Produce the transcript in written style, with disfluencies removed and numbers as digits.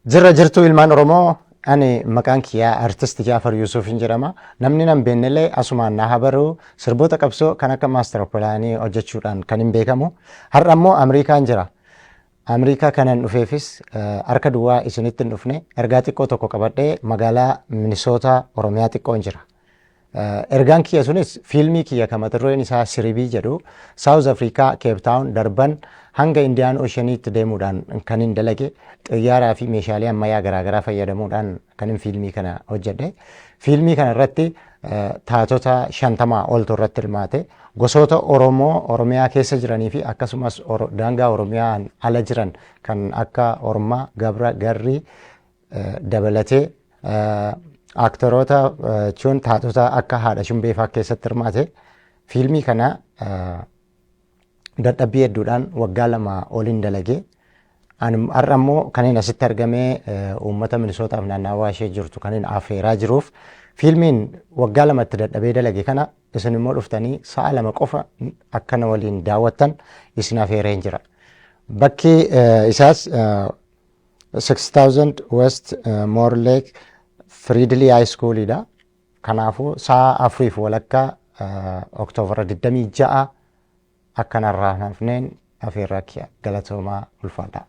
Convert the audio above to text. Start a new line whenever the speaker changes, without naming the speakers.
Jirra jirtu ilmaan Oromoo ani maqaan kiyyaa artist Jaafar Yuusuf hin jedhama. Namni nan beennellee asumaan na habaruu sirboota qabsoo kan akka maaster pilaanii hojjechuudhaan kan hin beekamu. Har'a immoo Ameerikaan jira. Ameerikaa kanan dhufeefis harka duwwaa isinitti hin dhufne ergaa xiqqoo tokko qabadhee magaalaa Minisoota Oromiyaa xiqqoon jira. Ergaan kiyya sunis fiilmii kiyya kan mata dureen isaa Siribii jedhu South Africa Cape Town darban hanga Indian Oceaniitti deemuudhaan kan hin dalage xiyyaaraa fi meeshaalee ammayyaa garaagaraa fayyadamuudhaan kan hin fiilmii kana hojjedhe. Fiilmii kana irratti taatota 50 oltu irratti hirmaate gosoota Oromoo Oromiyaa keessa jiranii fi akkasumas daangaa Oromiyaan ala jiran kan akka Ormaa, Gabra, Garrii dabalatee aktoroota jechuun taatota akka haadha Shumbeefaa keessatti hirmaate. Fiilmii kana dadhabbii hedduudhaan waggaa 2 oliin dalage. Har'a immoo kan inni asitti argamee uummata Minisootaaf naannawaa ishee jirtu kan inni affeeraa jiruuf fiilmiin waggaa 2tti dadhabee dalage kana isin immoo dhuftanii sa'a 2 qofa akkana waliin daawwattan isin affeereen jira. Bakki isaas 6000 West Moore Lake Friidlii High Schoolidha. Kanaafuu sa'a 4 walakkaa Oktoobara 26 akkanarraa hafneen affeerraa kiyya galatoomaa ulfaadha.